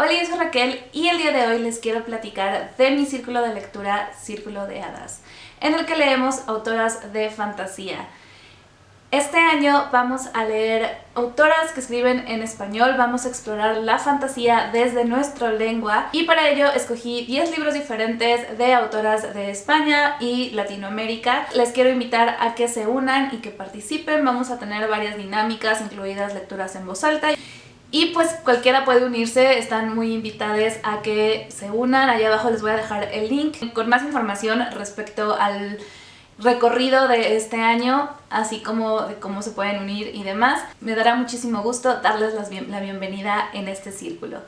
Hola, yo soy Raquel y el día de hoy les quiero platicar de mi círculo de lectura Círculo de Hadas, en el que leemos autoras de fantasía. Este año vamos a leer autoras que escriben en español, vamos a explorar la fantasía desde nuestra lengua y para ello escogí 10 libros diferentes de autoras de España y Latinoamérica. Les quiero invitar a que se unan y que participen, vamos a tener varias dinámicas, incluidas lecturas en voz alta. Y pues cualquiera puede unirse, están muy invitadas a que se unan. Allá abajo les voy a dejar el link con más información respecto al recorrido de este año, así como de cómo se pueden unir y demás. Me dará muchísimo gusto darles la bienvenida en este círculo.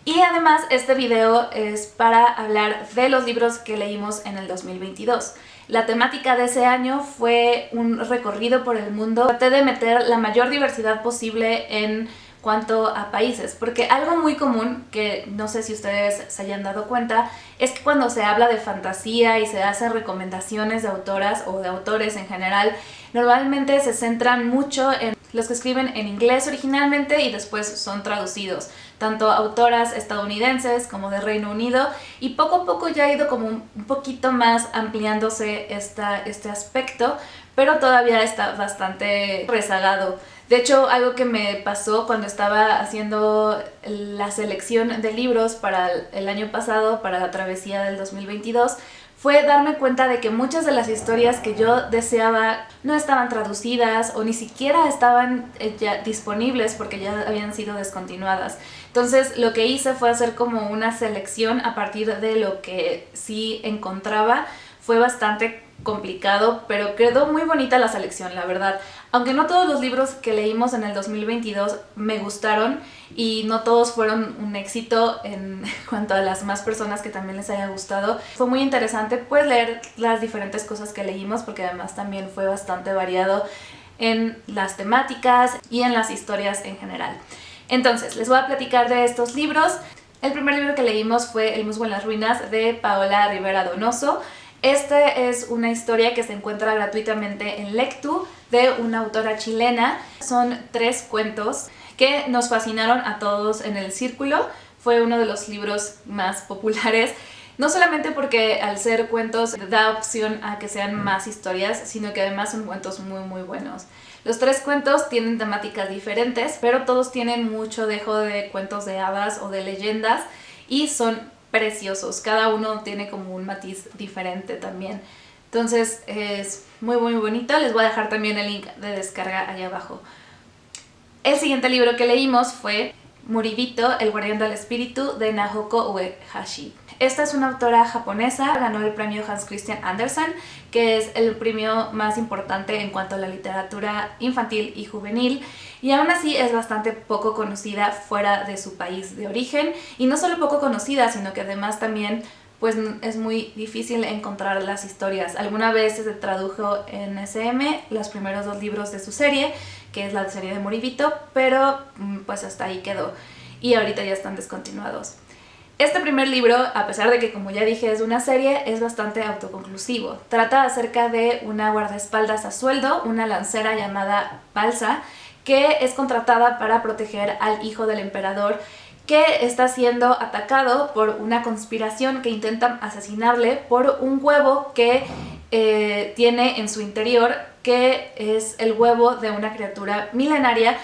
Y además este video es para hablar de los libros que leímos en el 2022. La temática de ese año fue un recorrido por el mundo. Traté de meter la mayor diversidad posible en cuanto a países, porque algo muy común, que no sé si ustedes se hayan dado cuenta, es que cuando se habla de fantasía y se hacen recomendaciones de autoras o de autores en general, normalmente se centran mucho en los que escriben en inglés originalmente y después son traducidos, tanto autoras estadounidenses como de Reino Unido, y poco a poco ya ha ido como un poquito más ampliándose este aspecto, pero todavía está bastante rezagado. De hecho, algo que me pasó cuando estaba haciendo la selección de libros para el año pasado, para la travesía del 2022, fue darme cuenta de que muchas de las historias que yo deseaba no estaban traducidas o ni siquiera estaban ya disponibles porque ya habían sido descontinuadas. Entonces lo que hice fue hacer como una selección a partir de lo que sí encontraba. Fue bastante complicado, pero quedó muy bonita la selección, la verdad. Aunque no todos los libros que leímos en el 2022 me gustaron y no todos fueron un éxito en cuanto a las más personas que también les haya gustado, fue muy interesante pues leer las diferentes cosas que leímos, porque además también fue bastante variado en las temáticas y en las historias en general. Entonces, les voy a platicar de estos libros. El primer libro que leímos fue El musgo en las ruinas de Paola Rivera Donoso. Esta es una historia que se encuentra gratuitamente en Lectu de una autora chilena. Son 3 cuentos que nos fascinaron a todos en el círculo. Fue uno de los libros más populares, no solamente porque al ser cuentos da opción a que sean más historias, sino que además son cuentos muy buenos. Los 3 cuentos tienen temáticas diferentes, pero todos tienen mucho dejo de cuentos de hadas o de leyendas y son preciosos. Cada uno tiene como un matiz diferente también. Entonces es muy bonito. Les voy a dejar también el link de descarga allá abajo. El siguiente libro que leímos fue Muribito, el guardián del espíritu de Nahoko Uehashi. Esta es una autora japonesa, ganó el premio Hans Christian Andersen, que es el premio más importante en cuanto a la literatura infantil y juvenil, y aún así es bastante poco conocida fuera de su país de origen, y no solo poco conocida, sino que además también pues es muy difícil encontrar las historias. Alguna vez se tradujo en SM los primeros 2 libros de su serie, que es la serie de Moribito, pero pues hasta ahí quedó y ahorita ya están descontinuados. Este primer libro, a pesar de que como ya dije es una serie, es bastante autoconclusivo. Trata acerca de una guardaespaldas a sueldo, una lancera llamada Balsa, que es contratada para proteger al hijo del emperador, que está siendo atacado por una conspiración que intentan asesinarle por un huevo que tiene en su interior, que es el huevo de una criatura milenaria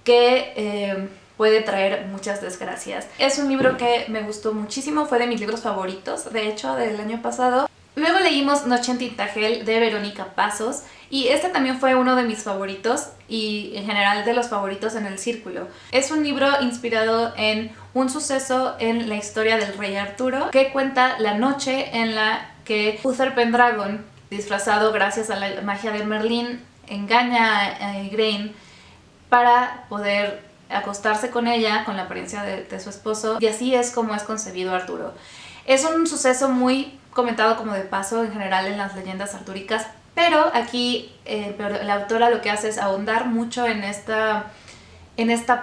que puede traer muchas desgracias. Es un libro que me gustó muchísimo, fue de mis libros favoritos, de hecho, del año pasado. Luego leímos Noche en Tintagel de Verónica Pazos, y este también fue uno de mis favoritos y en general de los favoritos en el círculo. Es un libro inspirado en un suceso en la historia del rey Arturo, que cuenta la noche en la que Uther Pendragon, disfrazado gracias a la magia de Merlín, engaña a Igraine para poder acostarse con ella con la apariencia de su esposo, y así es como es concebido Arturo. Es un suceso muy comentado como de paso en general en las leyendas artúricas, pero aquí la autora lo que hace es ahondar mucho en esta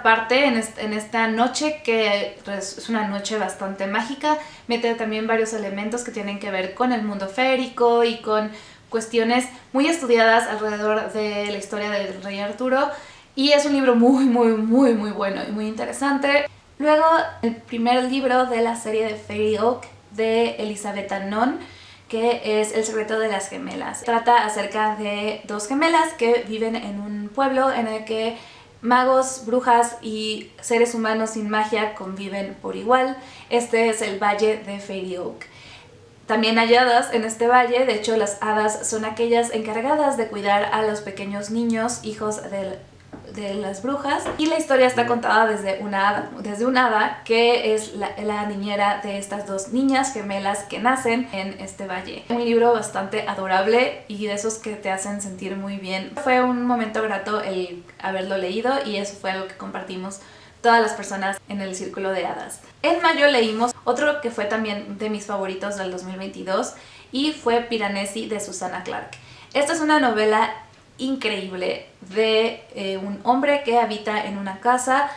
parte, en esta noche, que es una noche bastante mágica. Mete también varios elementos que tienen que ver con el mundo férico y con cuestiones muy estudiadas alrededor de la historia del rey Arturo, y es un libro muy bueno y muy interesante. Luego, el primer libro de la serie de Fairy Oak de Elizabeth Annon, que es El secreto de las gemelas. Trata acerca de dos gemelas que viven en un pueblo en el que magos, brujas y seres humanos sin magia conviven por igual. Este es el valle de Fairy Oak. También hay hadas en este valle. De hecho, las hadas son aquellas encargadas de cuidar a los pequeños niños, hijos de las brujas, y la historia está contada desde un hada que es la niñera de estas dos niñas gemelas que nacen en este valle. Un libro bastante adorable y de esos que te hacen sentir muy bien. Fue un momento grato el haberlo leído y eso fue algo que compartimos todas las personas en el Círculo de Hadas. En mayo leímos otro que fue también de mis favoritos del 2022 y fue Piranesi de Susanna Clarke. Esta es una novela increíble de un hombre que habita en una casa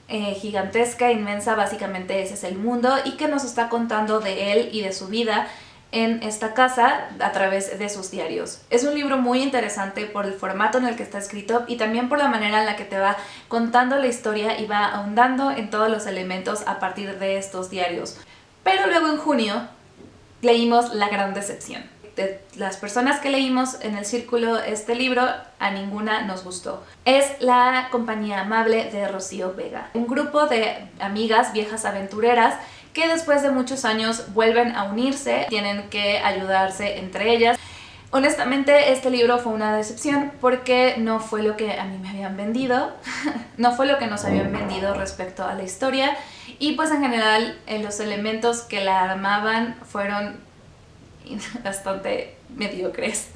gigantesca, inmensa, básicamente ese es el mundo, y que nos está contando de él y de su vida en esta casa a través de sus diarios. Es un libro muy interesante por el formato en el que está escrito y también por la manera en la que te va contando la historia y va ahondando en todos los elementos a partir de estos diarios. Pero luego en junio leímos La Gran Decepción. De las personas que leímos en el círculo este libro, a ninguna nos gustó. Es La compañía amable de Rocío Vega. Un grupo de amigas viejas aventureras que después de muchos años vuelven a unirse, tienen que ayudarse entre ellas. Honestamente, este libro fue una decepción porque no fue lo que a mí me habían vendido, no fue lo que nos habían vendido respecto a la historia, y pues en general los elementos que la armaban fueron bastante mediocres,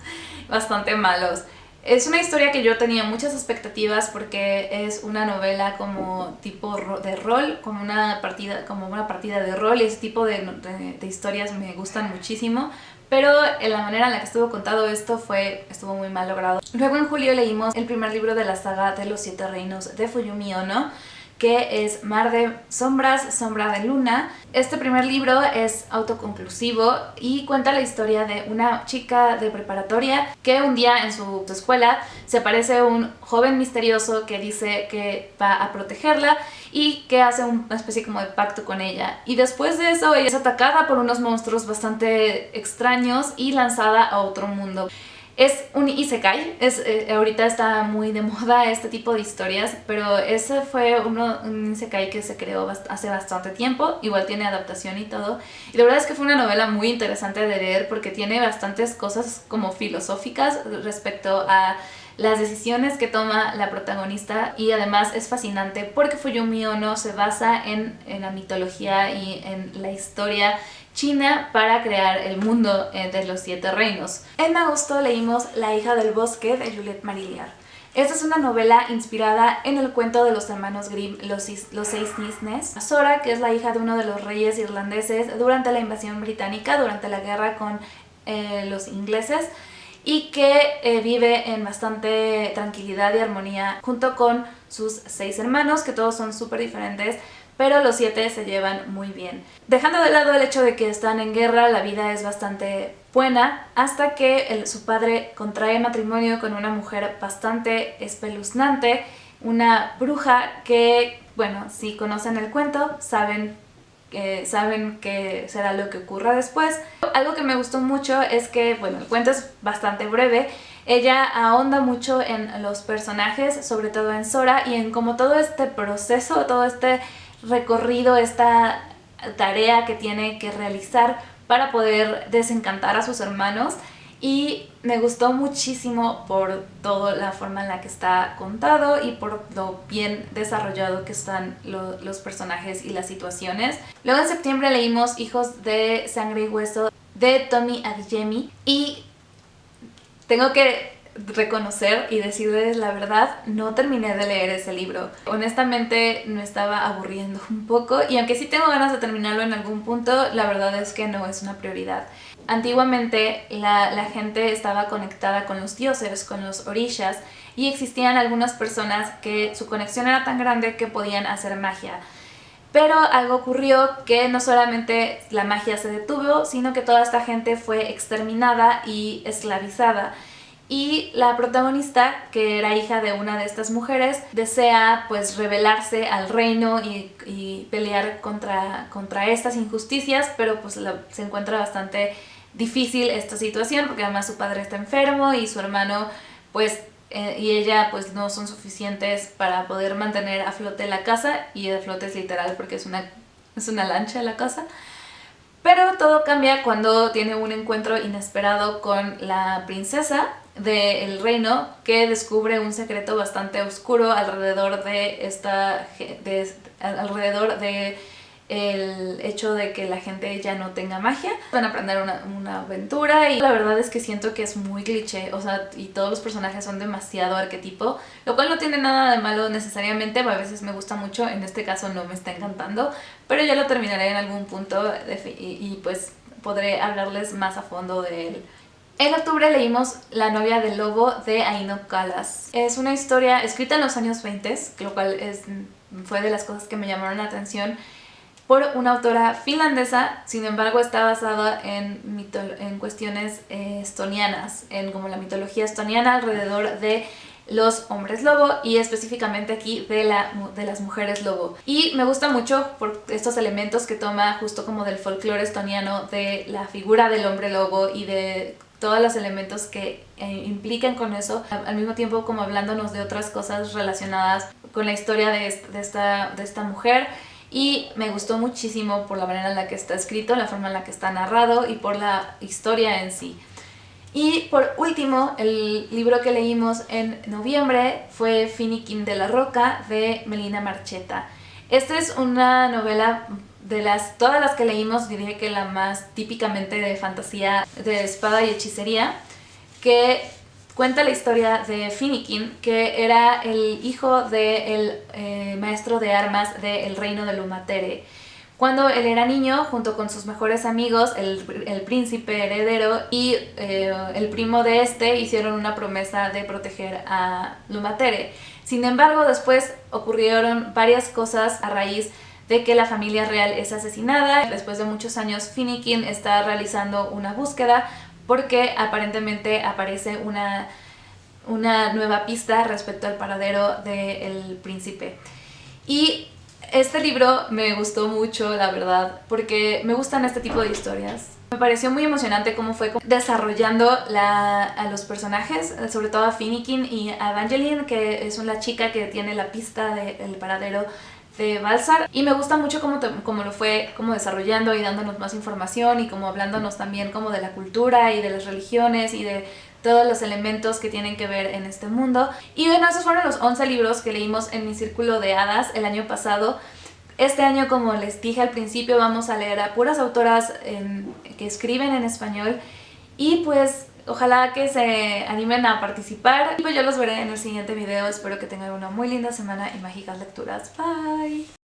bastante malos. Es una historia que yo tenía muchas expectativas porque es una novela como tipo de rol, como una partida de rol, y ese tipo de historias me gustan muchísimo, pero en la manera en la que estuvo contado estuvo muy mal logrado. Luego en julio leímos el primer libro de la saga de los 7 reinos de Fuyumi Ono, que es Mar de Sombras, Sombra de Luna. Este primer libro es autoconclusivo y cuenta la historia de una chica de preparatoria que un día en su escuela se aparece un joven misterioso que dice que va a protegerla y que hace una especie como de pacto con ella. Y después de eso ella es atacada por unos monstruos bastante extraños y lanzada a otro mundo. Es un isekai, ahorita está muy de moda este tipo de historias, pero ese fue un isekai que se creó hace bastante tiempo, igual tiene adaptación y todo, y la verdad es que fue una novela muy interesante de leer porque tiene bastantes cosas como filosóficas respecto a las decisiones que toma la protagonista, y además es fascinante porque Fuyumi Ono se basa en la mitología y en la historia china para crear el mundo de los 7 reinos. En agosto leímos La hija del bosque de Juliette Marilliard. Esta es una novela inspirada en el cuento de los hermanos Grimm, Los 6 cisnes. Sora, que es la hija de uno de los reyes irlandeses durante la invasión británica, durante la guerra con los ingleses, y que vive en bastante tranquilidad y armonía junto con sus 6 hermanos, que todos son súper diferentes, pero los 7 se llevan muy bien. Dejando de lado el hecho de que están en guerra, la vida es bastante buena hasta que su padre contrae matrimonio con una mujer bastante espeluznante, una bruja que, bueno, si conocen el cuento, saben que será lo que ocurra después. Algo que me gustó mucho es que, bueno, el cuento es bastante breve. Ella ahonda mucho en los personajes, sobre todo en Sora, y en cómo todo este proceso, todo este recorrido, esta tarea que tiene que realizar para poder desencantar a sus hermanos, y me gustó muchísimo por toda la forma en la que está contado y por lo bien desarrollado que están los personajes y las situaciones. Luego en septiembre leímos Hijos de Sangre y Hueso de Tomi Adeyemi, y tengo que reconocer y decirles la verdad, no terminé de leer ese libro. Honestamente me estaba aburriendo un poco, y aunque sí tengo ganas de terminarlo en algún punto, la verdad es que no es una prioridad. Antiguamente la gente estaba conectada con los dioses, con los orishas, y existían algunas personas que su conexión era tan grande que podían hacer magia. Pero algo ocurrió que no solamente la magia se detuvo, sino que toda esta gente fue exterminada y esclavizada. y la protagonista, que era hija de una de estas mujeres, desea pues rebelarse al reino y pelear contra estas injusticias, pero pues se encuentra bastante difícil esta situación porque además su padre está enfermo y su hermano pues y ella pues no son suficientes para poder mantener a flote la casa, y a flote es literal porque es una lancha la casa. Pero todo cambia cuando tiene un encuentro inesperado con la princesa del reino, que descubre un secreto bastante oscuro alrededor alrededor de el hecho de que la gente ya no tenga magia. Van a aprender una aventura y la verdad es que siento que es muy cliché, o sea, y todos los personajes son demasiado arquetipo, lo cual no tiene nada de malo necesariamente, a veces me gusta mucho, en este caso no me está encantando, pero ya lo terminaré en algún punto y pues podré hablarles más a fondo de él. En octubre leímos La novia del lobo de Aino Kalas. Es una historia escrita en los años 20, lo cual fue de las cosas que me llamaron la atención, por una autora finlandesa. Sin embargo está basada en cuestiones estonianas, en como la mitología estoniana alrededor de los hombres lobo y específicamente aquí de las mujeres lobo. Y me gusta mucho por estos elementos que toma justo como del folclore estoniano, de la figura del hombre lobo y de todos los elementos que implican con eso, al mismo tiempo como hablándonos de otras cosas relacionadas con la historia de esta mujer. Y me gustó muchísimo por la manera en la que está escrito, la forma en la que está narrado y por la historia en sí. Y por último, el libro que leímos en noviembre fue Finikin de la Roca de Melina Marcheta. Esta es una novela de todas las que leímos, diría que la más típicamente de fantasía, de espada y hechicería, que cuenta la historia de Finikin, que era el hijo del maestro de armas del reino de Lumatere. Cuando él era niño, junto con sus mejores amigos, el príncipe heredero y el primo de este, hicieron una promesa de proteger a Lumatere. Sin embargo, después ocurrieron varias cosas a raíz de que la familia real es asesinada. Después de muchos años, Finikin está realizando una búsqueda porque aparentemente aparece una nueva pista respecto al paradero del príncipe. Y este libro me gustó mucho, la verdad, porque me gustan este tipo de historias. Me pareció muy emocionante cómo fue desarrollando a los personajes, sobre todo a Finikin y a Evangeline, que es una chica que tiene la pista del paradero de Balzar, y me gusta mucho cómo lo fue como desarrollando y dándonos más información y como hablándonos también como de la cultura y de las religiones y de todos los elementos que tienen que ver en este mundo. Y bueno, esos fueron los 11 libros que leímos en mi círculo de hadas el año pasado. Este año, como les dije al principio, vamos a leer a puras autoras que escriben en español, y pues ojalá que se animen a participar. Y pues yo los veré en el siguiente video. Espero que tengan una muy linda semana y mágicas lecturas. Bye.